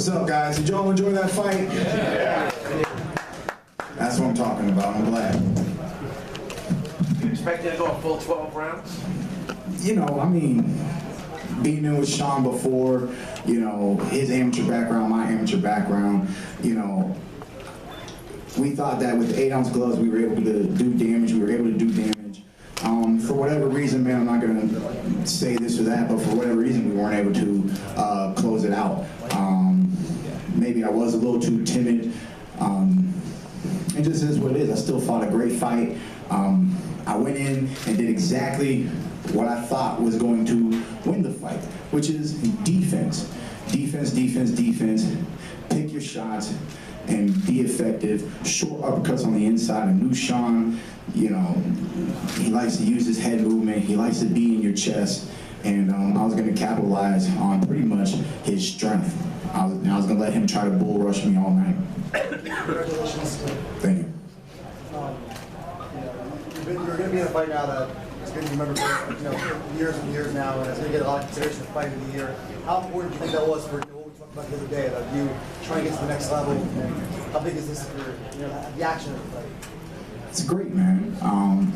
What's up, guys? Did y'all enjoy that fight? Yeah. That's what I'm talking about. I'm glad. You expect you to go a full 12 rounds? You know, I mean, being in with Shawn before, you know, his amateur background, my amateur background, you know, we thought that with 8-ounce gloves we were able to do damage. We were able to do damage. For whatever reason, man, I'm not going to say this or that, but for whatever reason, we weren't able to close it out. Maybe I was a little too timid. It just is what it is. I still fought a great fight. I went in and did exactly what I thought was going to win the fight, which is defense. Defense, defense, defense. Pick your shots and be effective. Short uppercuts on the inside. I knew Shawn, you know, he likes to use his head movement. He likes to be in your chest. And I was going to capitalize on pretty much his strength. I was going to let him try to bull rush me all night. Congratulations. Thank you. You're going to be in a fight now that is going to be remembered for years and years now, and it's going to get a lot of consideration for fight of the year. How important do you think that was for what we talked about the other day, about you trying to get to the next level? How big is this for the action of the fight? It's great, man.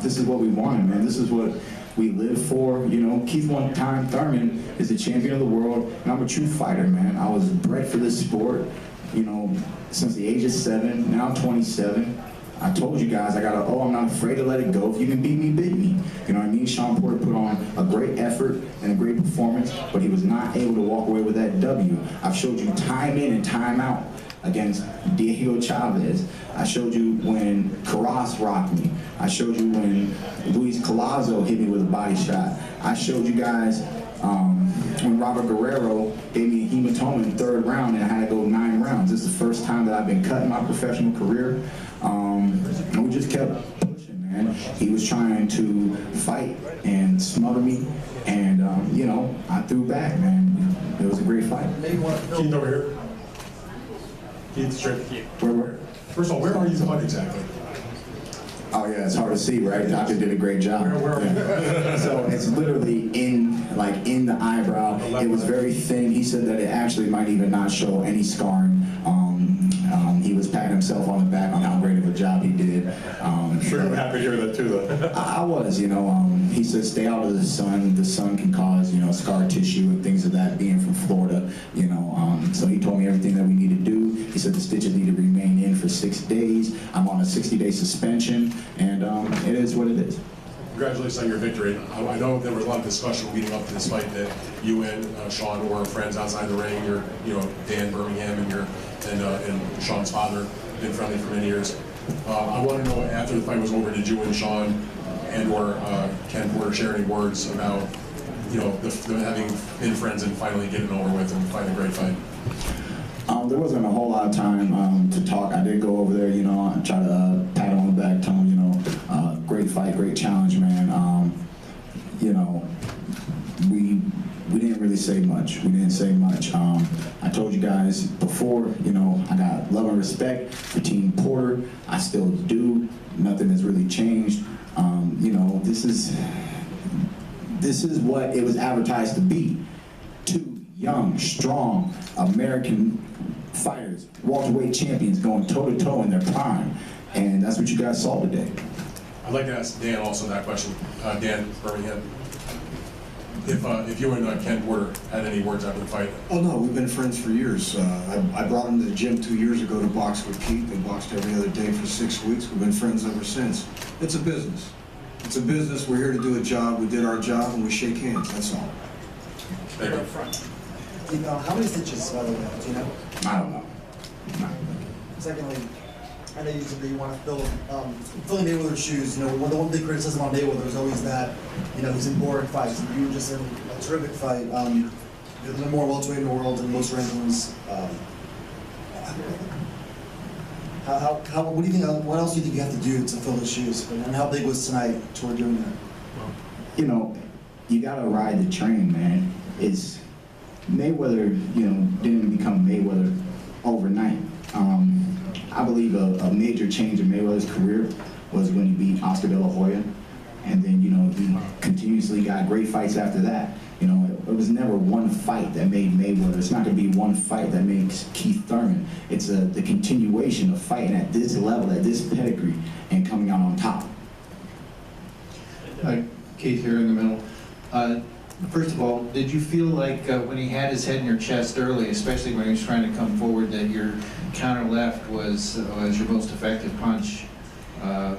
This is what we wanted, man. This is what we live for. You know, Keith Thurman is the champion of the world, and I'm a true fighter, man. I was bred for this sport, you know, since the age of 7, now I'm 27. I told you guys, I'm not afraid to let it go. If you can beat me, beat me. You know what I mean? Shawn Poter put on a great effort and a great performance, but he was not able to walk away with that W. I've showed you time in and time out against Diego Chavez. I showed you when Carras rocked me. I showed you when Luis Collazo hit me with a body shot. I showed you guys when Robert Guerrero gave me a hematoma in the 3rd round and I had to go 9 rounds. This is the first time that I've been cut in my professional career. And we just kept pushing, man. He was trying to fight and smother me, and you know, I threw back, man. It was a great fight. Keith, over here. Keith, straight to Keith. Where? First of all, where are you cut exactly? Oh yeah, it's hard to see, right? The doctor did a great job. Where are you? So it's literally in the eyebrow. It was very thin. He said that it actually might even not show any scarring. He was patting himself on the back on how great of a job he did. I'm sure I'm happy to hear that too, though. I was, you know. He said stay out of the sun. The sun can cause, you know, scar tissue and things of that. Being from Florida, you know. So he told me everything that we need to do. He said the stitches need to remain in for 6 days. I'm on a 60-day suspension, and it is what it is. Congratulations on your victory. I know there was a lot of discussion leading up to this fight that you and Shawn were friends outside the ring. You're, you know, Dan Birmingham and Shawn's father have been friendly for many years. I want to know, after the fight was over, did you and Shawn and/or Ken Poter share any words about, you know, them having been friends and finally getting over with and fighting a great fight? There wasn't a whole lot of time to talk. I did go over there, you know, and try to pat him on the back, tell him, you know, great fight, great challenge, man. You know, we didn't really say much. We didn't say much. I told you guys before, you know, I got love and respect for Team Poter. I still do. Nothing has really changed. You know, this is what it was advertised to be. 2 young, strong American fighters, welterweight champions going toe-to-toe in their prime. And that's what you guys saw today. I'd like to ask Dan also that question. Dan Birmingham, if you and Ken Poter had any words after the fight? Oh no, we've been friends for years. I brought him to the gym 2 years ago to box with Keith. They boxed every other day for 6 weeks. We've been friends ever since. It's a business. It's a business. We're here to do a job. We did our job and we shake hands. That's all. Thank you. How many stitches, by the way, do you know? I don't know. No. Secondly, I know you said that you want to fill in Mayweather's shoes. You know, the one big criticism on Mayweather is always that, you know, he's in boring fights. And you were just in a terrific fight. You're the number 1 welterweight in the world in most rankings. What do you think? What else do you think you have to do to fill his shoes? And how big was tonight toward doing that? You know, you gotta ride the train, man. It's Mayweather, you know, didn't become Mayweather overnight. I believe a major change in Mayweather's career was when he beat Oscar De La Hoya. and then, you know, he continuously got great fights after that. You know, it was never one fight that made Mayweather. It's not going to be one fight that makes Keith Thurman. It's the continuation of fighting at this level, at this pedigree, and coming out on top. Keith here in the middle. First of all, did you feel like when he had his head in your chest early, especially when he was trying to come forward, that your counter left was your most effective punch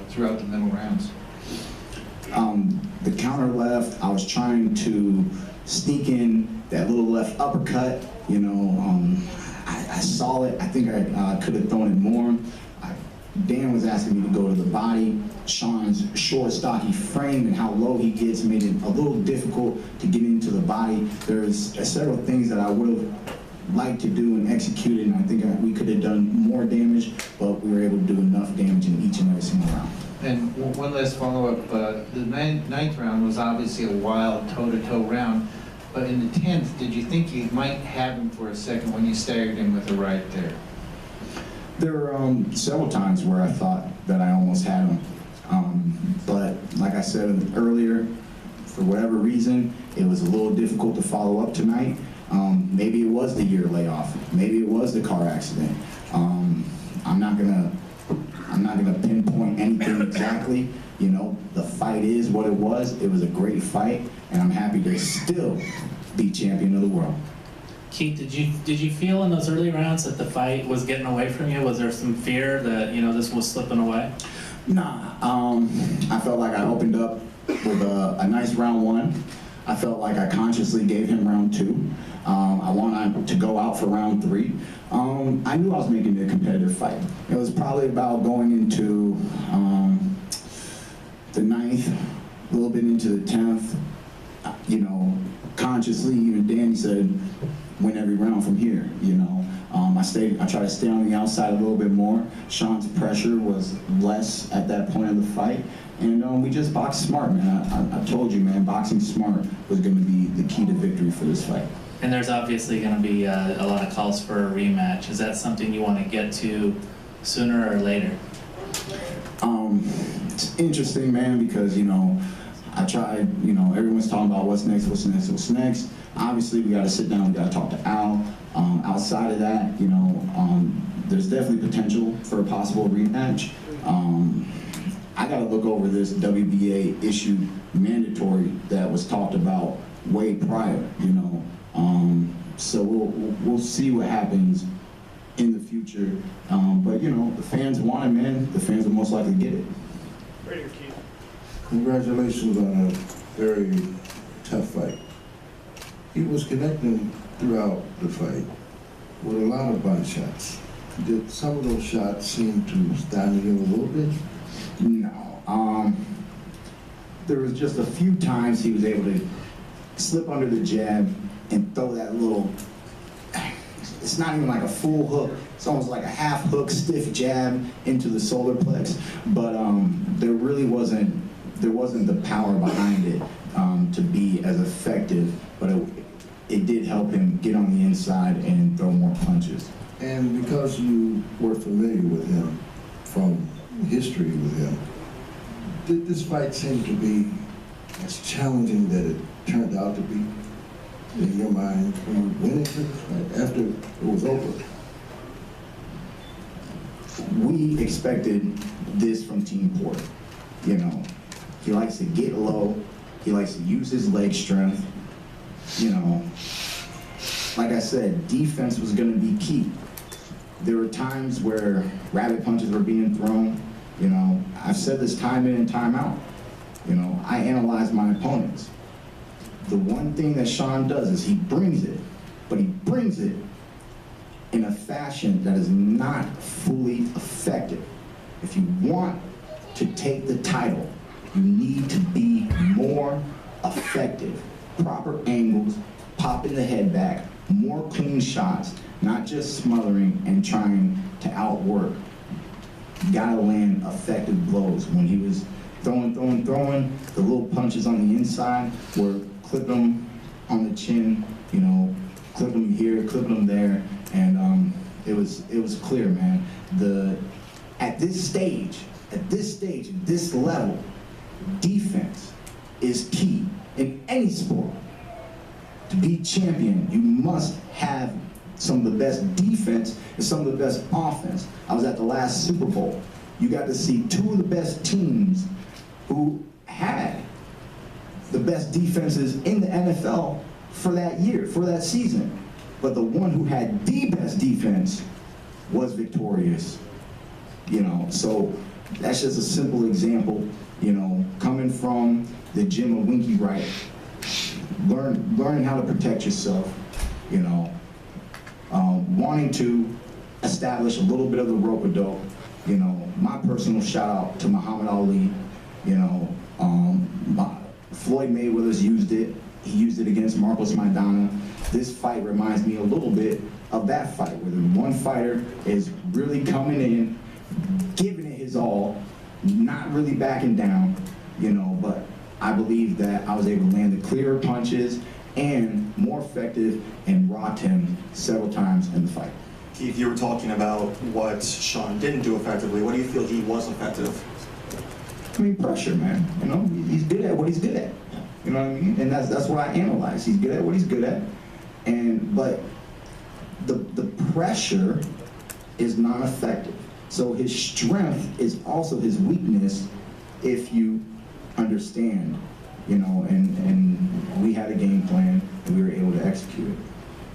throughout the middle rounds? The counter left, I was trying to sneak in that little left uppercut. You know, I saw it. I think I could have thrown it more. Dan was asking me to go to the body. Shawn's short, stocky frame and how low he gets made it a little difficult to get into the body. There's several things that I would have liked to do and executed, and I think we could have done more damage, but we were able to do enough damage in each and every single round. And one last follow-up. The ninth round was obviously a wild toe-to-toe round, but in the 10th, did you think you might have him for a second when you staggered him with a right there? There were several times where I thought that I almost had him. But like I said earlier, for whatever reason, it was a little difficult to follow up tonight. Maybe it was the year layoff. Maybe it was the car accident. I'm not gonna pinpoint anything exactly. You know, the fight is what it was. It was a great fight, and I'm happy to still be champion of the world. Keith, did you feel in those early rounds that the fight was getting away from you? Was there some fear that, you know, this was slipping away? Nah, I felt like I opened up with a nice round one. I felt like I consciously gave him round two. I wanted to go out for round three. I knew I was making it a competitive fight. It was probably about going into the 9th, a little bit into the 10th. You know, consciously, even Danny said, win every round from here, you know. I tried to stay on the outside a little bit more. Shawn's pressure was less at that point of the fight. And we just boxed smart, man. I told you, man, boxing smart was going to be the key to victory for this fight. And there's obviously going to be a lot of calls for a rematch. Is that something you want to get to sooner or later? It's interesting, man, because, you know, I tried, you know, everyone's talking about what's next, what's next, what's next. Obviously, we got to sit down, we got to talk to Al. Outside of that, you know, there's definitely potential for a possible rematch. I got to look over this WBA issued mandatory that was talked about way prior, you know. So we'll see what happens in the future. But, you know, the fans want it, man. The fans will most likely get it. Right here, Keith. Congratulations on a very tough fight. He was connecting throughout the fight with a lot of body shots. Did some of those shots seem to stand you a little bit? No. There was just a few times he was able to slip under the jab and throw that little, it's not even like a full hook, it's almost like a half hook, stiff jab into the solar plex. But there really wasn't the power behind it to be as effective, but it did help him get on the inside and throw more punches. And because you were familiar with him from history with him, did this fight seem to be as challenging that it turned out to be in your mind when you went into this fight after it was over? We expected this from Team Poter. You know, he likes to get low, he likes to use his leg strength. You know, like I said, defense was going to be key. There were times where rabbit punches were being thrown. You know, I've said this time in and time out. You know, I analyze my opponents. The one thing that Shawn does is he brings it, but he brings it in a fashion that is not fully effective. If you want to take the title, you need to be more effective. Proper angles, popping the head back, more clean shots, not just smothering and trying to outwork. You gotta land effective blows. When he was throwing, the little punches on the inside were clipping him on the chin, you know, clipping him here, clipping him there, and it was clear, man. At this stage, at this level, defense is key in any sport. To be champion, you must have some of the best defense and some of the best offense. I was at the last Super Bowl. You got to see two of the best teams who had the best defenses in the NFL for that year, for that season. But the one who had the best defense was victorious. You know, so that's just a simple example, you know, coming from the gym of Winky Wright, learning how to protect yourself, you know, wanting to establish a little bit of the rope-a-dope, you know, my personal shout out to Muhammad Ali, you know, Floyd Mayweather's used it. He used it against Marcos Maidana. This fight reminds me a little bit of that fight, where the one fighter is really coming in, giving it his all, not really backing down, you know, but I believe that I was able to land the clearer punches and more effective and rocked him several times in the fight. Keith, you were talking about what Shawn didn't do effectively. What do you feel he was effective? I mean, pressure, man. You know, he's good at what he's good at. You know what I mean? And that's what I analyze. He's good at what he's good at. But the pressure is not effective. So his strength is also his weakness if you understand, you know, and we had a game plan and we were able to execute it.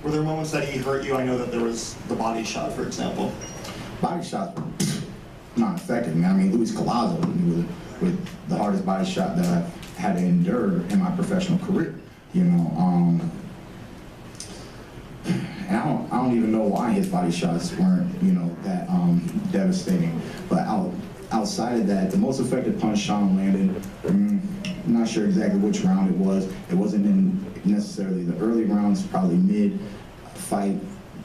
Were there moments that he hurt you? I know that there was the body shot, for example. Body shots were not effective, man. I mean, Luis Collazo with the hardest body shot that I've had to endure in my professional career, you know. And I don't even know why his body shots weren't, you know, that devastating. But outside of that, the most effective punch Shawn landed, I'm not sure exactly which round it was. It wasn't in necessarily the early rounds, probably mid-fight,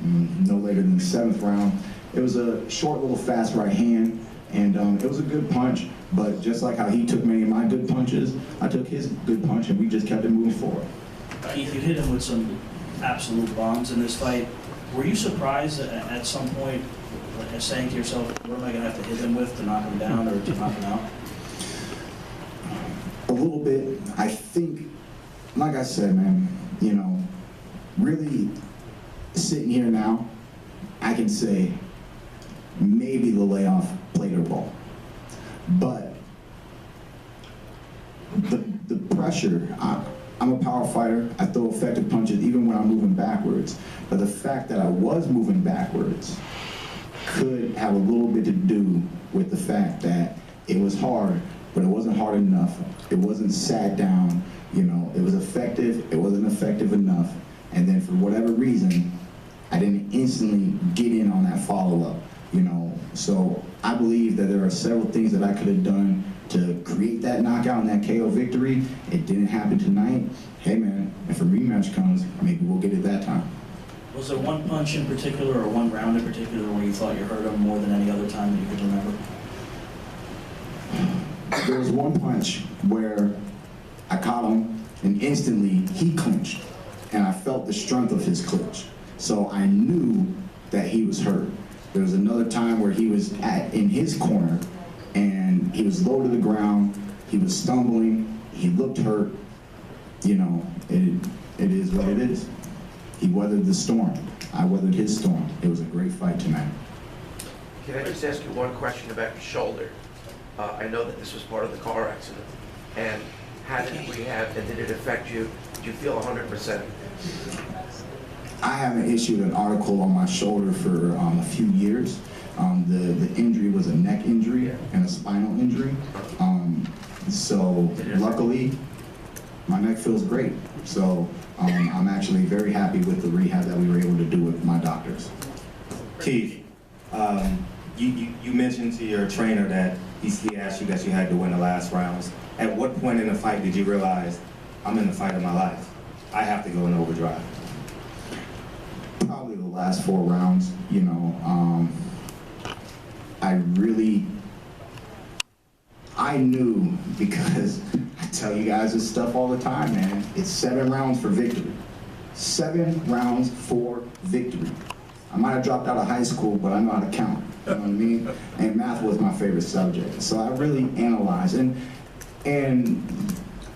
no later than the 7th round. It was a short, little fast right hand, and it was a good punch. But just like how he took many of my good punches, I took his good punch, and we just kept it moving forward. Keith, you hit him with some absolute bombs in this fight. Were you surprised at some point, like, saying to yourself, what am I going to have to hit him with to knock him down or to knock him out? A little bit. I think, like I said, man, you know, really sitting here now, I can say maybe the layoff played a role. But the pressure, I'm a power fighter. I throw effective punches even when I'm moving backwards. But the fact that I was moving backwards could have a little bit to do with the fact that it was hard, but it wasn't hard enough. It wasn't sat down, you know. It was effective, it wasn't effective enough. And then for whatever reason, I didn't instantly get in on that follow-up, you know. So I believe that there are several things that I could have done to create that knockout and that KO victory. It didn't happen tonight. Hey man, if a rematch comes, maybe we'll get it that time. Was there one punch in particular or one round in particular where you thought you hurt him more than any other time that you could remember? There was one punch where I caught him and instantly he clinched, and I felt the strength of his clinch. So I knew that he was hurt. There was another time where he was in his corner and he was low to the ground, he was stumbling, he looked hurt. You know, it is what it is. He weathered the storm. I weathered his storm. It was a great fight tonight. Can I just ask you one question about your shoulder? I know that this was part of the car accident. And how did it rehab and did it affect you? Did you feel 100%? I haven't issued an article on my shoulder for a few years. The injury was a neck injury and a spinal injury. So luckily, my neck feels great. So I'm actually very happy with the rehab that we were able to do with my doctors. Keith, you mentioned to your trainer that he asked you that you had to win the last rounds. At what point in the fight did you realize, I'm in the fight of my life? I have to go in overdrive? Probably the last 4 rounds, you know. I knew, because I tell you guys this stuff all the time, man. It's 7 rounds for victory. 7 rounds for victory. I might have dropped out of high school, but I know how to count. You know what I mean? And math was my favorite subject. So I really analyzed. And And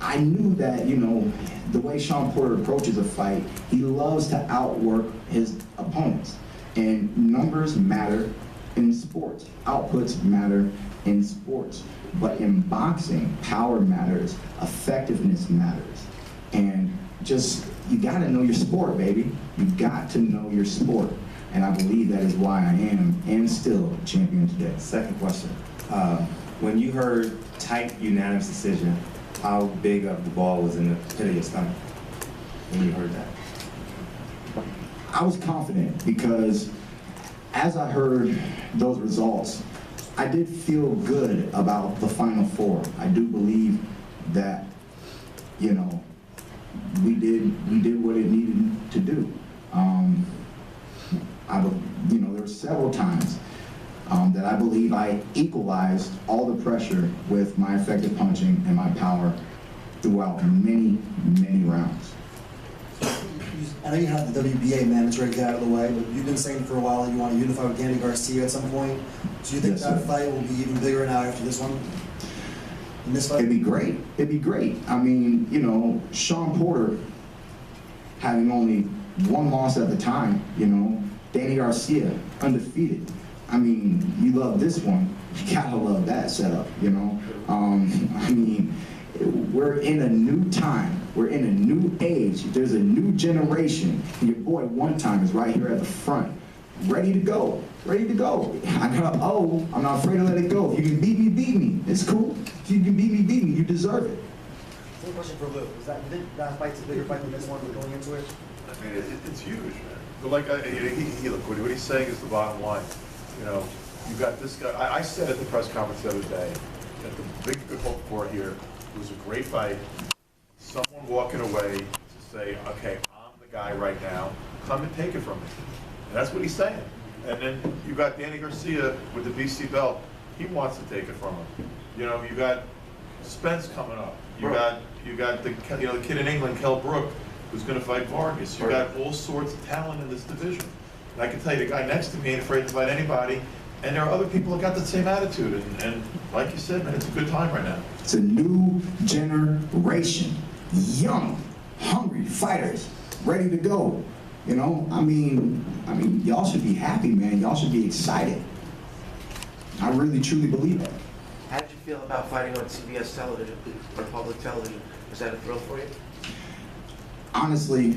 I knew that, you know, the way Shawn Poter approaches a fight, he loves to outwork his opponents. And numbers matter in sports. Outputs matter in sports. But in boxing, power matters, effectiveness matters. And just, you gotta know your sport, baby. You got to know your sport. And I believe that is why I am, and still, champion today. Second question. When you heard tight unanimous decision, how big of the ball was in the pit of your stomach when you heard that? I was confident because as I heard those results, I did feel good about the Final Four. I do believe that, you know, we did what it needed to do. You know, there were several times that I believe I equalized all the pressure with my effective punching and my power throughout many, many rounds. I know you have the WBA mandatory get out of the way, but you've been saying for a while that you want to unify with Danny Garcia at some point. Do you think Yes, that sir. fight will be even bigger now after this one? In this fight? It'd be great. It'd be great. I mean, you know, Shawn Poter, having only one loss at the time, you know, Danny Garcia, undefeated. I mean, you love this one, you gotta love that setup, you know? I mean, we're in a new time. We're in a new age. There's a new generation. And your boy One Time is right here at the front, ready to go. Ready to go. I got I'm not afraid to let it go. If you can beat me, beat me. It's cool. If you can beat me, beat me. You deserve it. Same question for Lou. Is that, you think that fight's a bigger fight than this one, but going into it? I mean, it's huge, man. But like, look, what he's saying is the bottom line. You know, you got this guy. I said at the press conference the other day that the big hope for here was a great fight. Someone walking away to say, okay, I'm the guy right now. Come and take it from me. And that's what he's saying. And then you got Danny Garcia with the BC belt. He wants to take it from him. You know, you got Spence coming up. You got the kid in England, Kell Brook, who's going to fight Vargas. You got all sorts of talent in this division. And I can tell you, the guy next to me ain't afraid to fight anybody. And there are other people that got the same attitude. And like you said, man, it's a good time right now. It's a new generation, young, hungry fighters, ready to go. You know, I mean, y'all should be happy, man. Y'all should be excited. I really, truly believe that. How did you feel about fighting on CBS television, or public television? Was that a thrill for you? Honestly,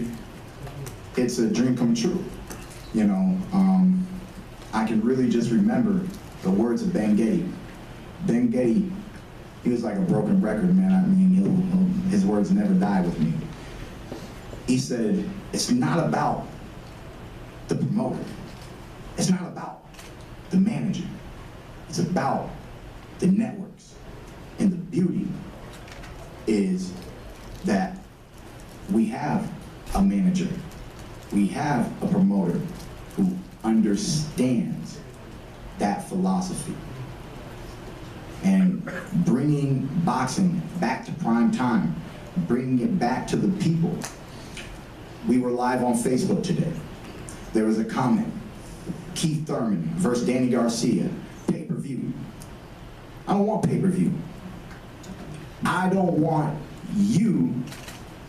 it's a dream come true. You know, I can really just remember the words of Ben Getty. Ben Getty, he was like a broken record, man. I mean, his words never die with me. He said, it's not about the promoter. It's not about the manager. It's about the networks. And the beauty is that we have a manager. We have a promoter who understands that philosophy. And bringing boxing back to prime time, bringing it back to the people. We were live on Facebook today. There was a comment, Keith Thurman versus Danny Garcia, pay-per-view. I don't want pay-per-view. I don't want you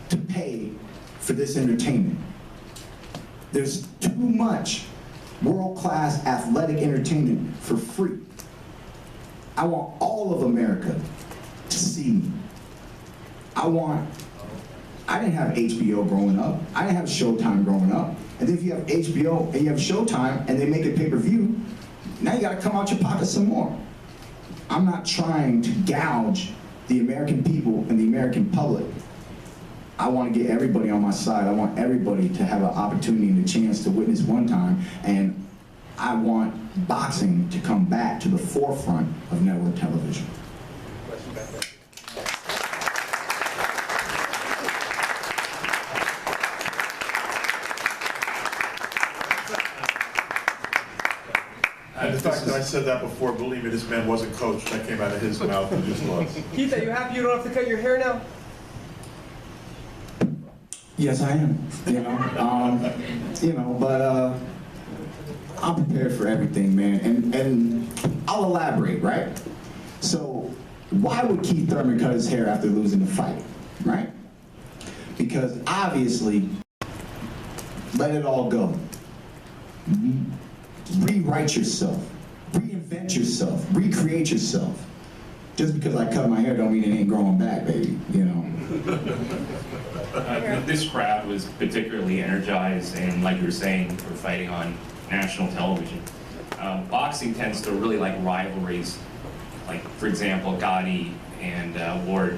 to pay for this entertainment. There's too much world-class athletic entertainment for free. I want all of America to see me. I didn't have HBO growing up. I didn't have Showtime growing up. And then if you have HBO and you have Showtime and they make it pay-per-view, now you gotta come out your pocket some more. I'm not trying to gouge the American people and the American public. I want to get everybody on my side. I want everybody to have an opportunity and a chance to witness One Time. And I want boxing to come back to the forefront of network television. And the fact that I said that before, believe me, this man wasn't coached. That came out of his mouth and his thoughts. Keith, are you happy you don't have to cut your hair now? Yes, I am. But I'm prepared for everything, man. And I'll elaborate, right? So why would Keith Thurman cut his hair after losing the fight, right? Because obviously, let it all go. Rewrite yourself, reinvent yourself, recreate yourself. Just because I cut my hair don't mean it ain't growing back, baby, you know? This crowd was particularly energized, and like you were saying, we're fighting on national television. Boxing tends to really like rivalries, like, for example, Gotti and Ward.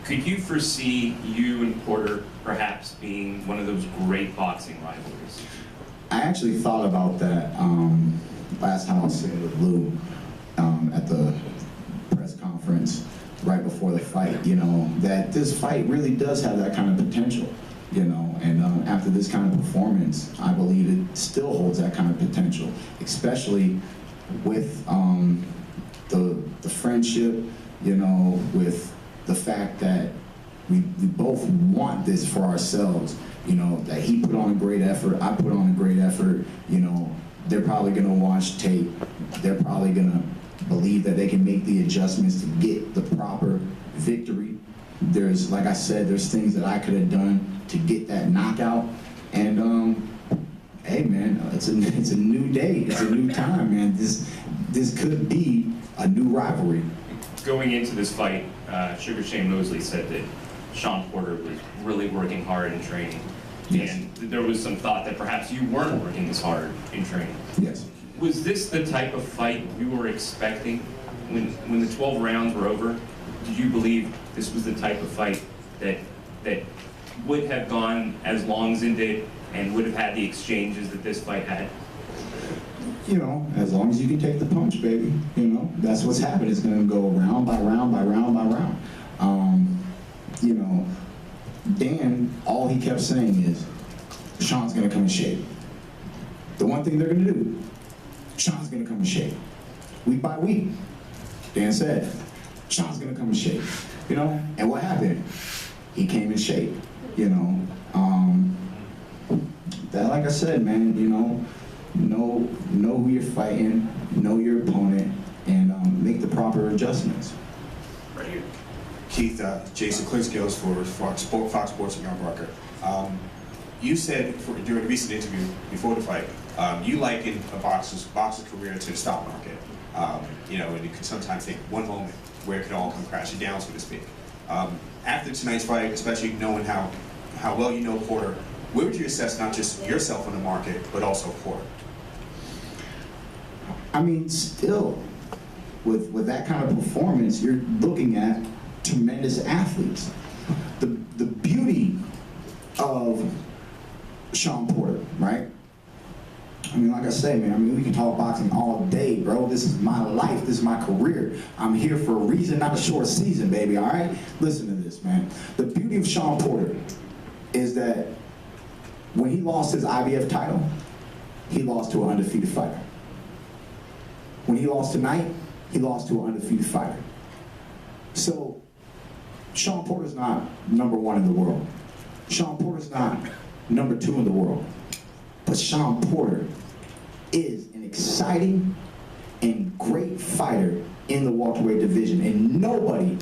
Could you foresee you and Poter perhaps being one of those great boxing rivalries? I actually thought about that last time I was sitting with Lou at the press conference right before the fight, you know, that this fight really does have that kind of potential, you know, and after this kind of performance, I believe it still holds that kind of potential, especially with the friendship, you know, with the fact that we both want this for ourselves, you know, that he put on a great effort, I put on a great effort, you know, they're probably gonna watch tape, they're probably gonna believe that they can make the adjustments to get the proper victory. There's, like I said, there's things that I could have done to get that knockout, and hey man, it's a new day, it's a new time, man. This could be a new rivalry. Going into this fight, Sugar Shane Mosley said that Shawn Poter was really working hard in training. Yes. And there was some thought that perhaps you weren't working as hard in training. Yes. Was this the type of fight you were expecting when the 12 rounds were over? Did you believe this was the type of fight that would have gone as long as it did and would have had the exchanges that this fight had? You know, as long as you can take the punch, baby, you know, that's what's happening. It's going to go round by round by round by round. You know, Dan, all he kept saying is, Shawn's going to come in shape. The one thing they're going to do, Shawn's going to come in shape. Week by week, Dan said, Shawn's going to come in shape. You know, and what happened? He came in shape, you know. That, like I said, man, you know who you're fighting, know your opponent, and make the proper adjustments. Right here. Keith, Jason Clinskills for Fox Sports in York Rucker. You said during a recent interview before the fight, you likened a boxer's career to the stock market. You know, and it could sometimes take one moment where it could all come crashing down, so to speak. After tonight's fight, especially knowing how well you know Poter, where would you assess not just yourself on the market, but also Poter? I mean, still, with that kind of performance, you're looking at tremendous athletes. The beauty of Shawn Poter, right? I mean, like I say, man, I mean, we can talk boxing all day, bro. This is my life, this is my career. I'm here for a reason, not a short season, baby, all right? Listen to this, man. The beauty of Shawn Poter is that when he lost his IBF title, he lost to an undefeated fighter. When he lost tonight, he lost to an undefeated fighter. So, Shawn Porter's not #1 in the world. Shawn Porter's not #2 in the world. But Shawn Poter is an exciting and great fighter in the welterweight division, and nobody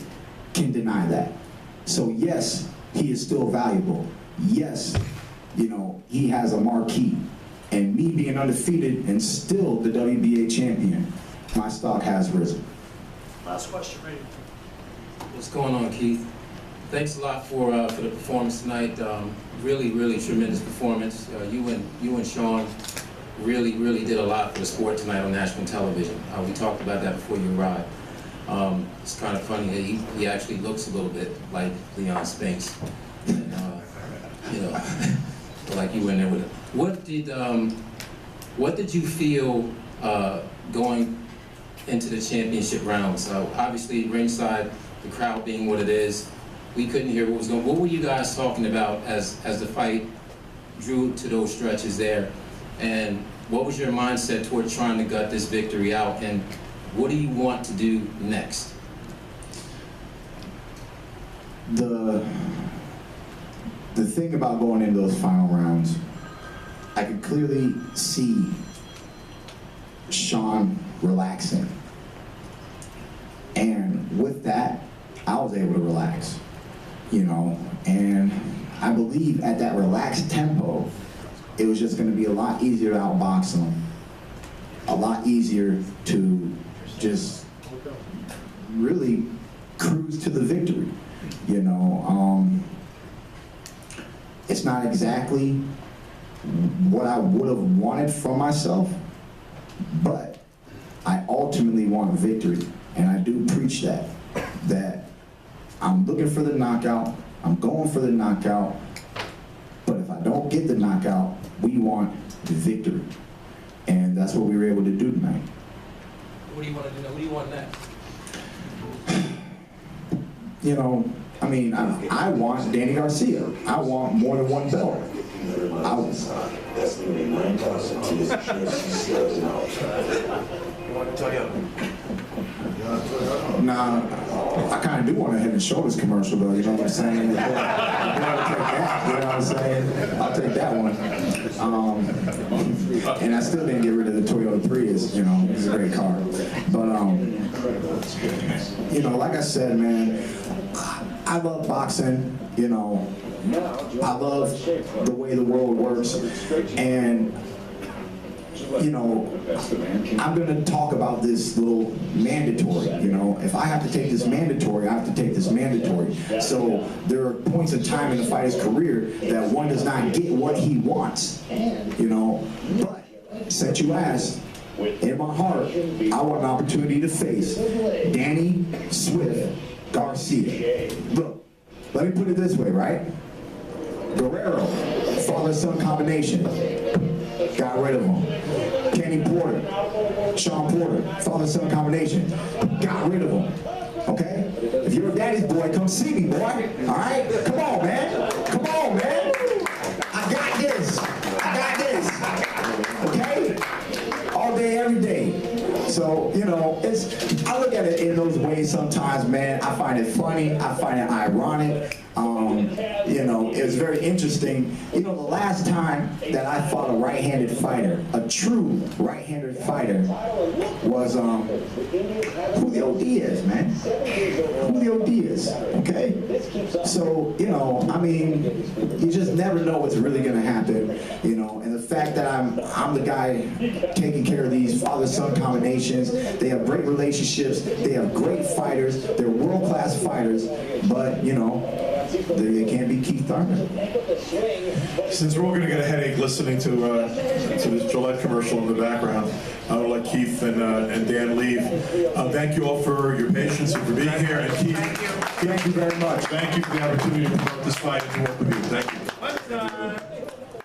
can deny that. So yes, he is still valuable. Yes, you know, he has a marquee. And me being undefeated and still the WBA champion, my stock has risen. Last question, right? What's going on, Keith? Thanks a lot for the performance tonight. Really tremendous performance. You and Shawn really did a lot for the sport tonight on national television. We talked about that before you arrived. It's kind of funny that he actually looks a little bit like Leon Spinks. And, you know, like you were in there with him. What did you feel going into the championship rounds? Obviously, ringside, the crowd being what it is, we couldn't hear what was going on. What were you guys talking about as the fight drew to those stretches there? And what was your mindset toward trying to gut this victory out? And what do you want to do next? The thing about going into those final rounds, I could clearly see Shawn relaxing. And with with that, I was able to relax, you know, and I believe at that relaxed tempo, it was just going to be a lot easier to outbox him, a lot easier to just really cruise to the victory, you know. It's not exactly what I would have wanted from myself, but I ultimately want victory, and I do preach that I'm looking for the knockout, I'm going for the knockout, but if I don't get the knockout, we want the victory, and that's what we were able to do tonight. What do you want to do now? What do you want next? You know, I mean, I want Danny Garcia. I want more than one belt. You want Toyota? Nah, I kind of do want a Head and Shoulders commercial, though. You know what I'm saying? You know what I'm saying? I'll take that one. And I still didn't get rid of the Toyota Prius. You know, it's a great car. But you know, like I said, man, I love boxing. You know, I love the way the world works, and you know, I'm going to talk about this little mandatory, you know. If I have to take this mandatory, I have to take this mandatory. So there are points in time in the fighter's career that one does not get what he wants, you know. But since you asked, in my heart, I want an opportunity to face Danny Swift Garcia. Look, let me put it this way, right? Guerrero, father-son combination. Got rid of him. Kenny Porter, Shawn Poter, father-son combination. Got rid of him. Okay? If you're a daddy's boy, come see me, boy. All right? Come on, man. Come on, man. I got this. I got this. Okay? All day, every day. So, you know, I look at it in those ways sometimes, man. I find it funny. I find it ironic. You know, it's very interesting. You know, the last time that I fought a right-handed fighter, a true right-handed fighter, was Julio Diaz, man. Julio Diaz, okay? So, you know, I mean, you just never know what's really going to happen, you know, and the fact that I'm the guy taking care of these father-son combinations. They have great relationships, they have great fighters, they're world-class fighters, but, you know, they can't be Keith Thurman. Since we're all going to get a headache listening to this Gillette commercial in the background, I'll let Keith and Dan leave. Thank you all for your patience and for being here. And Keith, thank you very much. Thank you for the opportunity to promote this fight and to work with you. Thank you.